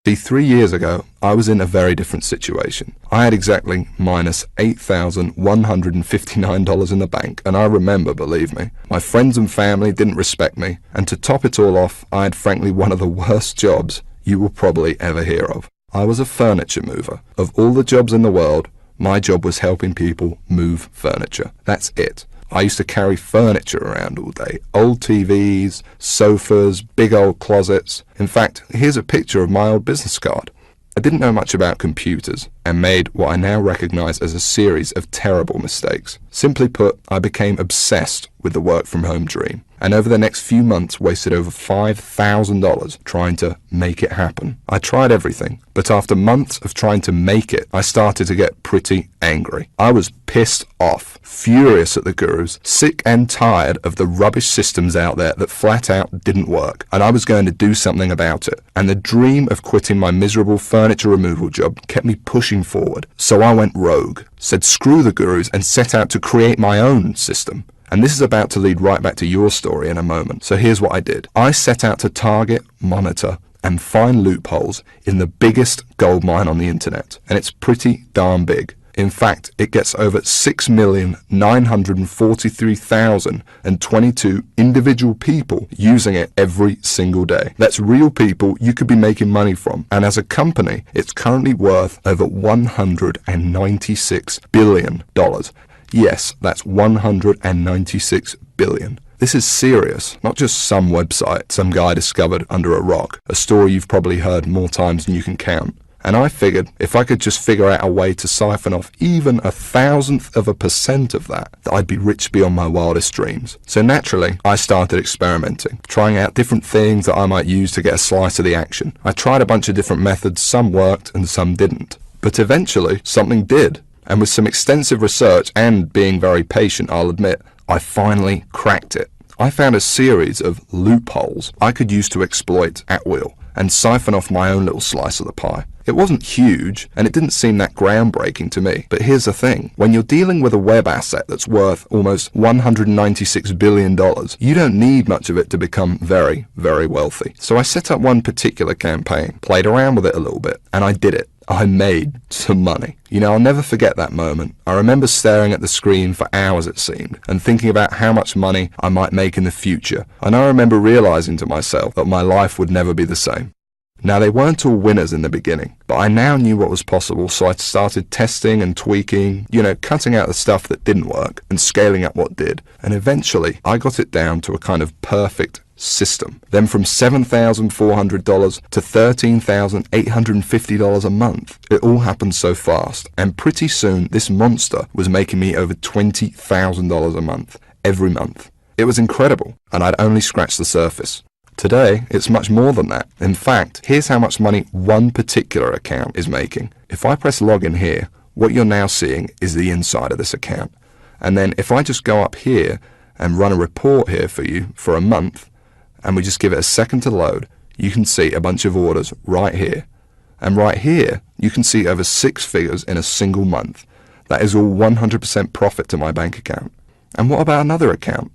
See, 3 years ago, I was in a very different situation. I had exactly minus $8,159 in the bank, and I remember, believe me, my friends and family didn't respect me, and to top it all off, I had frankly one of the worst jobs you will probably ever hear of. I was a furniture mover. Of all the jobs in the world, my job was helping people move furniture. That's it. I used to carry furniture around all day. Old TVs, sofas, big old closets. In fact, here's a picture of my old business card. I didn't know much about computers and made what I now recognize as a series of terrible mistakes. Simply put, I became obsessed with the work from home dream, and over the next few months wasted over $5,000 trying to make it happen. I tried everything, but after months of trying to make it, I started to get pretty angry. I was pissed off, furious at the gurus, sick and tired of the rubbish systems out there that flat out didn't work, and I was going to do something about it. And the dream of quitting my miserable furniture removal job kept me pushing forward. So I went rogue, said screw the gurus, and set out to create my own system. And this is about to lead right back to your story in a moment. So here's what I did. I set out to target, monitor, and find loopholes in the biggest gold mine on the internet. And it's pretty darn big. In fact, it gets over 6,943,022 individual people using it every single day. That's real people you could be making money from. And as a company, it's currently worth over $196 billion. Yes, that's 196 billion. This is serious, not just some website some guy discovered under a rock, a story you've probably heard more times than you can count. And I figured if I could just figure out a way to siphon off even 1,000% of that, I'd be rich beyond my wildest dreams. So naturally, I started experimenting, trying out different things that I might use to get a slice of the action. I tried a bunch of different methods, some worked and some didn't. But eventually, something did. And with some extensive research and being very patient, I'll admit, I finally cracked it. I found a series of loopholes I could use to exploit at will and siphon off my own little slice of the pie. It wasn't huge, and it didn't seem that groundbreaking to me. But here's the thing. When you're dealing with a web asset that's worth almost $196 billion, you don't need much of it to become very, very wealthy. So I set up one particular campaign, played around with it a little bit, and I did it. I made some money. You know, I'll never forget that moment. I remember staring at the screen for hours, it seemed, and thinking about how much money I might make in the future. And I remember realizing to myself that my life would never be the same. Now, they weren't all winners in the beginning, but I now knew what was possible, so I started testing and tweaking, cutting out the stuff that didn't work and scaling up what did. And eventually, I got it down to a kind of perfect system. Then from $7,400 to $13,850 a month. It all happened so fast, and pretty soon this monster was making me over $20,000 a month, every month. It was incredible, and I'd only scratched the surface. Today, it's much more than that. In fact, here's how much money one particular account is making. If I press login here, what you're now seeing is the inside of this account. And then if I just go up here and run a report here for you for a month, and we just give it a second to load, you can see a bunch of orders right here. And right here, you can see over 6 figures in a single month. That is all 100% profit to my bank account. And what about another account?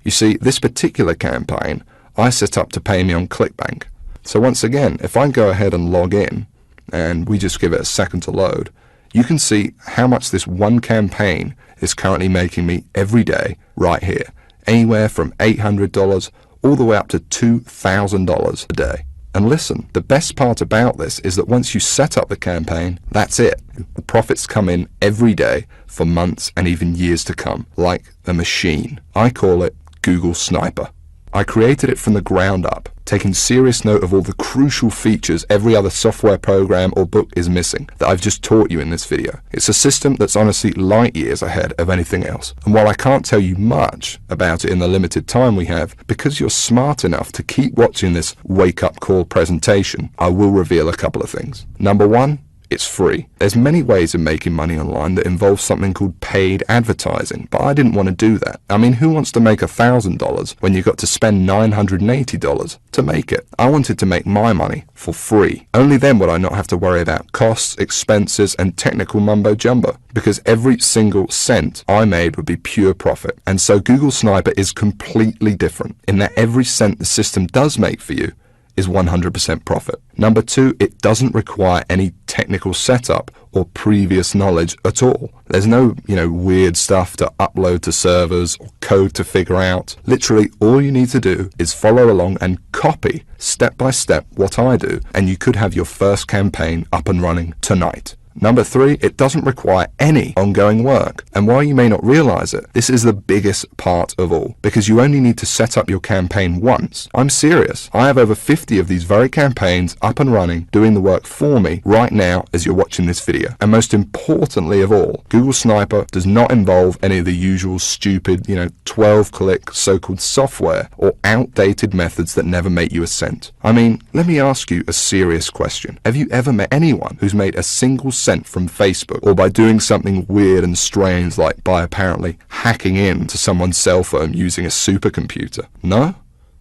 You see, this particular campaign, I set up to pay me on ClickBank. So once again, if I go ahead and log in, and we just give it a second to load, you can see how much this one campaign is currently making me every day right here. Anywhere from $800 all the way up to $2,000 a day. And listen, the best part about this is that once you set up the campaign, that's it. The profits come in every day for months and even years to come, like a machine. I call it Google Sniper. I created it from the ground up, taking serious note of all the crucial features every other software program or book is missing that I've just taught you in this video. It's a system that's honestly light years ahead of anything else. And while I can't tell you much about it in the limited time we have, because you're smart enough to keep watching this wake-up call presentation, I will reveal a couple of things. Number one, it's free. There's many ways of making money online that involve something called paid advertising, but I didn't want to do that. I mean, who wants to make $1,000 when you've got to spend $980 to make it? I wanted to make my money for free. Only then would I not have to worry about costs, expenses, and technical mumbo jumbo, because every single cent I made would be pure profit. And so Google Sniper is completely different in that every cent the system does make for you is 100% profit. Number 2, it doesn't require any technical setup or previous knowledge at all. There's no, weird stuff to upload to servers or code to figure out. Literally, all you need to do is follow along and copy step by step what I do, and you could have your first campaign up and running tonight. Number 3, it doesn't require any ongoing work. And while you may not realize it, this is the biggest part of all, because you only need to set up your campaign once. I'm serious. I have over 50 of these very campaigns up and running, doing the work for me right now as you're watching this video. And most importantly of all, Google Sniper does not involve any of the usual stupid, 12-click so-called software or outdated methods that never make you a cent. I mean, let me ask you a serious question. Have you ever met anyone who's made a single cent from Facebook, or by doing something weird and strange like by apparently hacking in to someone's cell phone using a supercomputer? No?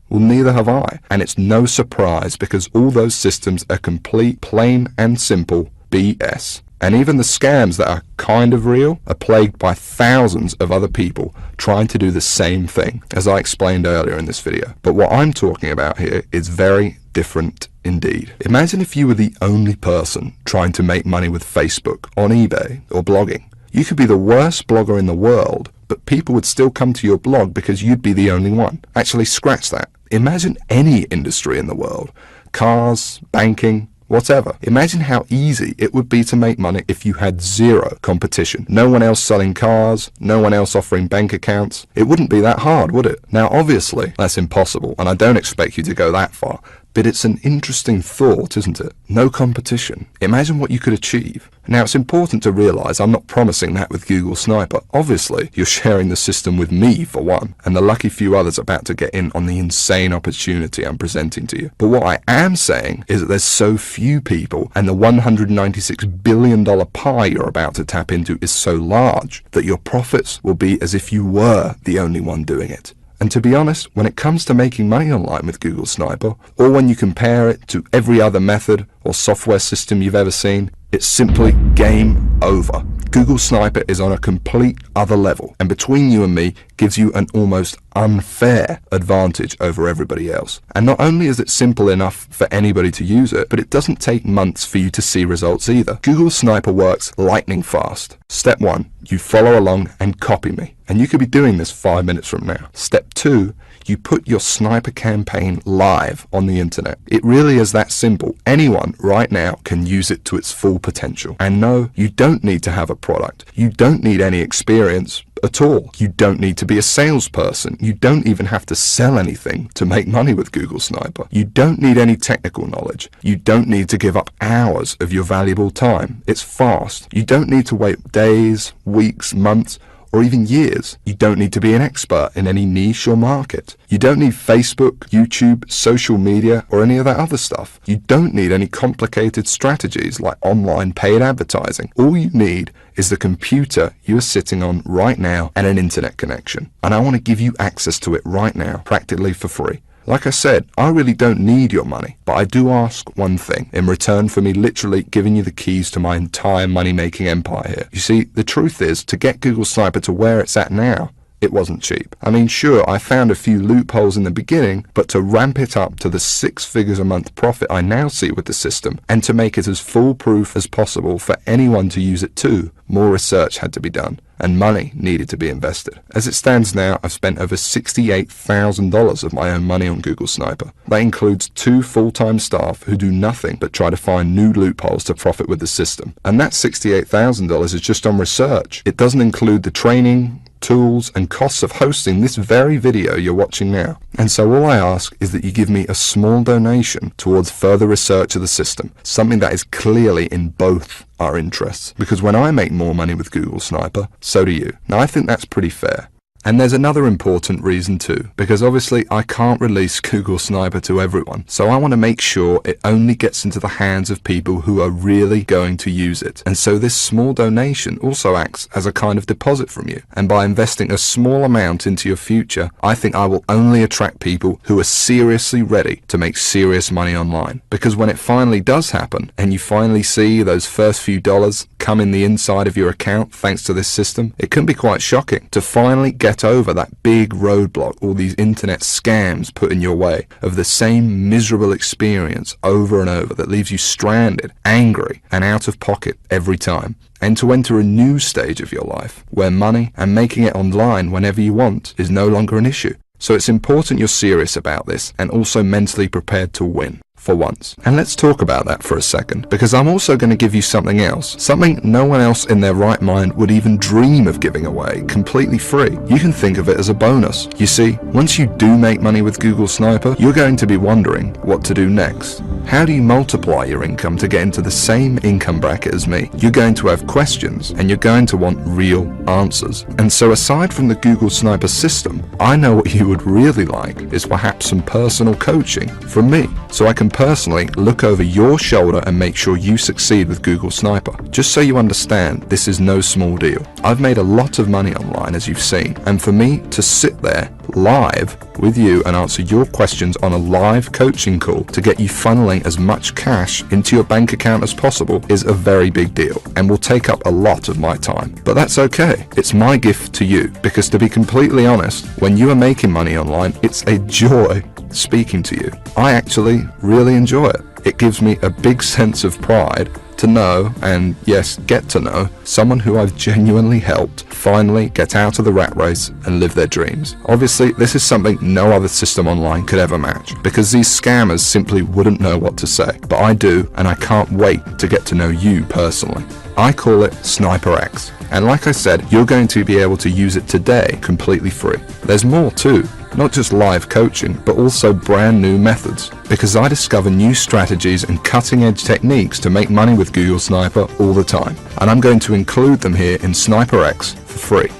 Well, neither have I. And it's no surprise, because all those systems are complete, plain and simple BS. And even the scams that are kind of real are plagued by thousands of other people trying to do the same thing, as I explained earlier in this video. But what I'm talking about here is very different indeed. Imagine if you were the only person trying to make money with Facebook, on eBay, or blogging. You could be the worst blogger in the world, but people would still come to your blog because you'd be the only one. Actually, scratch that. Imagine any industry in the world. Cars, banking, whatever. Imagine how easy it would be to make money if you had zero competition. No one else selling cars, no one else offering bank accounts. It wouldn't be that hard, would it? Now, obviously, that's impossible, and I don't expect you to go that far. But it's an interesting thought, isn't it? No competition. Imagine what you could achieve. Now, it's important to realize I'm not promising that with Google Sniper. Obviously, you're sharing the system with me, for one, and the lucky few others about to get in on the insane opportunity I'm presenting to you. But what I am saying is that there's so few people, and the $196 billion pie you're about to tap into is so large, that your profits will be as if you were the only one doing it. And to be honest, when it comes to making money online with Google Sniper, or when you compare it to every other method or software system you've ever seen, it's simply game over. Google Sniper is on a complete other level, and between you and me gives you an almost unfair advantage over everybody else. And not only is it simple enough for anybody to use it, but it doesn't take months for you to see results either. Google Sniper works lightning fast. Step 1, you follow along and copy me. And you could be doing this 5 minutes from now. Step 2, you put your Sniper campaign live on the internet. It really is that simple. Anyone right now can use it to its full potential. And no, you don't need to have a product. You don't need any experience at all. You don't need to be a salesperson. You don't even have to sell anything to make money with Google Sniper. You don't need any technical knowledge. You don't need to give up hours of your valuable time. It's fast. You don't need to wait days, weeks, months, or even years. You don't need to be an expert in any niche or market. You don't need Facebook, YouTube, social media, or any of that other stuff. You don't need any complicated strategies like online paid advertising. All you need is the computer you are sitting on right now and an internet connection. And I want to give you access to it right now, practically for free. Like I said, I really don't need your money, but I do ask one thing in return for me literally giving you the keys to my entire money-making empire here. You see, the truth is, to get Google Sniper to where it's at now, it wasn't cheap. I mean, sure, I found a few loopholes in the beginning, but to ramp it up to the 6 figures a month profit I now see with the system, and to make it as foolproof as possible for anyone to use it too, more research had to be done, and money needed to be invested. As it stands now, I've spent over $68,000 of my own money on Google Sniper. That includes 2 full-time staff who do nothing but try to find new loopholes to profit with the system. And that $68,000 is just on research. It doesn't include the training, tools and costs of hosting this very video you're watching now. And so all I ask is that you give me a small donation towards further research of the system, something that is clearly in both our interests. Because when I make more money with Google Sniper, so do you. Now I think that's pretty fair. And there's another important reason too, because obviously I can't release Google Sniper to everyone, so I want to make sure it only gets into the hands of people who are really going to use it. And so this small donation also acts as a kind of deposit from you, and by investing a small amount into your future, I think I will only attract people who are seriously ready to make serious money online. Because when it finally does happen, and you finally see those first few dollars come in the inside of your account thanks to this system, it can be quite shocking to finally get get over that big roadblock all these internet scams put in your way of the same miserable experience over and over that leaves you stranded, angry, and out of pocket every time, and to enter a new stage of your life where money and making it online whenever you want is no longer an issue. So it's important you're serious about this and also mentally prepared to win. For once. And let's talk about that for a second, because I'm also going to give you something else, something no one else in their right mind would even dream of giving away, completely free. You can think of it as a bonus. You see, once you do make money with Google Sniper, you're going to be wondering what to do next. How do you multiply your income to get into the same income bracket as me? You're going to have questions, and you're going to want real answers. And so aside from the Google Sniper system, I know what you would really like is perhaps some personal coaching from me, so I can personally look over your shoulder and make sure you succeed with Google Sniper. Just so you understand, this is no small deal. I've made a lot of money online, as you've seen, and for me to sit there live with you and answer your questions on a live coaching call to get you funneling as much cash into your bank account as possible is a very big deal and will take up a lot of my time. But that's okay. It's my gift to you, because to be completely honest, when you are making money online, it's a joy speaking to you. I actually really enjoy it. It gives me a big sense of pride to know, and yes, get to know, someone who I've genuinely helped finally get out of the rat race and live their dreams. Obviously, this is something no other system online could ever match, because these scammers simply wouldn't know what to say. But I do, and I can't wait to get to know you personally. I call it Sniper X. And like I said, you're going to be able to use it today completely free. There's more too. Not just live coaching, but also brand new methods, because I discover new strategies and cutting edge techniques to make money with Google Sniper all the time, and I'm going to include them here in Sniper X for free.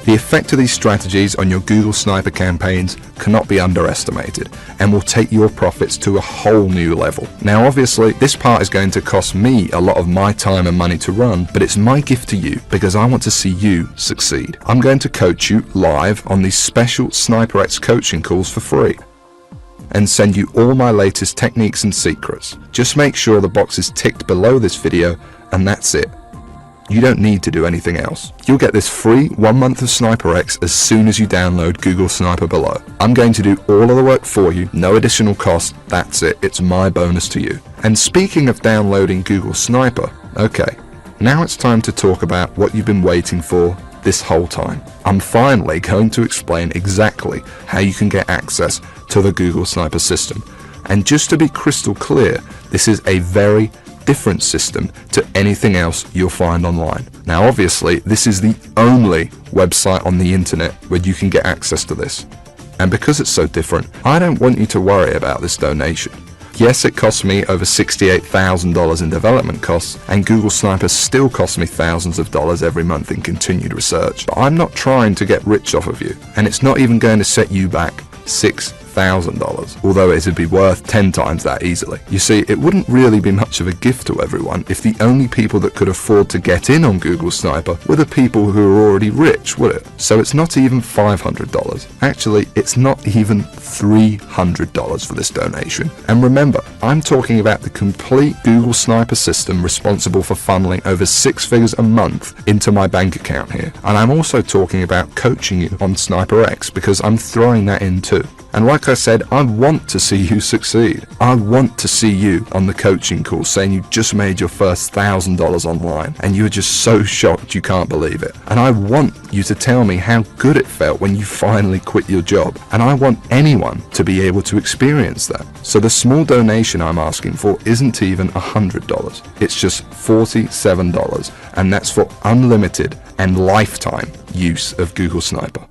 The effect of these strategies on your Google Sniper campaigns cannot be underestimated and will take your profits to a whole new level. Now obviously this part is going to cost me a lot of my time and money to run, but it's my gift to you because I want to see you succeed. I'm going to coach you live on these special Sniper X coaching calls for free and send you all my latest techniques and secrets. Just make sure the box is ticked below this video, and that's it. You don't need to do anything else. You'll get this free 1 month of Sniper X as soon as you download Google Sniper below. I'm going to do all of the work for you, no additional cost. That's it. It's my bonus to you. And speaking of downloading Google Sniper, okay, now it's time to talk about what you've been waiting for this whole time. I'm finally going to explain exactly how you can get access to the Google Sniper system. And just to be crystal clear, this is a very different system to anything else you'll find online. Now obviously this is the only website on the internet where you can get access to this, and because it's so different, I don't want you to worry about this donation. Yes, it cost me over $68,000 in development costs, and Google Sniper still costs me thousands of dollars every month in continued research, but I'm not trying to get rich off of you, and it's not even going to set you back $6,000, although it would be worth 10 times that easily. You see, it wouldn't really be much of a gift to everyone if the only people that could afford to get in on Google Sniper were the people who are already rich, would it? So it's not even $500. Actually, it's not even $300 for this donation. And remember, I'm talking about the complete Google Sniper system responsible for funneling over 6 figures a month into my bank account here. And I'm also talking about coaching you on Sniper X, because I'm throwing that in too. And like I said, I want to see you succeed. I want to see you on the coaching call saying you just made your first $1,000 online and you're just so shocked you can't believe it. And I want you to tell me how good it felt when you finally quit your job. And I want anyone to be able to experience that. So the small donation I'm asking for isn't even $100. It's just $47, and that's for unlimited and lifetime use of Google Sniper.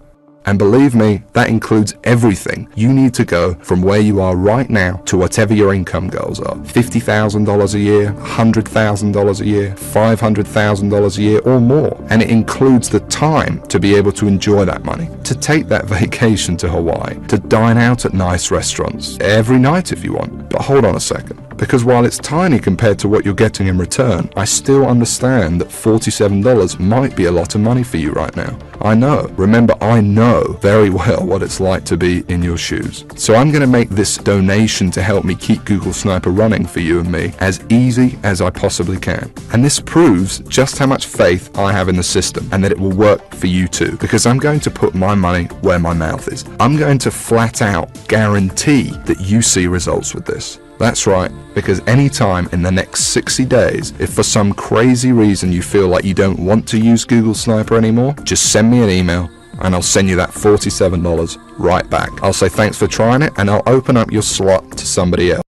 And believe me, that includes everything you need to go from where you are right now to whatever your income goals are. $50,000 a year, $100,000 a year, $500,000 a year or more. And it includes the time to be able to enjoy that money, to take that vacation to Hawaii, to dine out at nice restaurants every night if you want. But hold on a second, because while it's tiny compared to what you're getting in return, I still understand that $47 might be a lot of money for you right now. I know. Remember, I know very well what it's like to be in your shoes. So I'm going to make this donation to help me keep Google Sniper running for you and me as easy as I possibly can. And this proves just how much faith I have in the system and that it will work for you too, because I'm going to put my money where my mouth is. I'm going to flat out guarantee that you see results with this. That's right, because anytime in the next 60 days, if for some crazy reason you feel like you don't want to use Google Sniper anymore, just send me an email and I'll send you that $47 right back. I'll say thanks for trying it and I'll open up your slot to somebody else.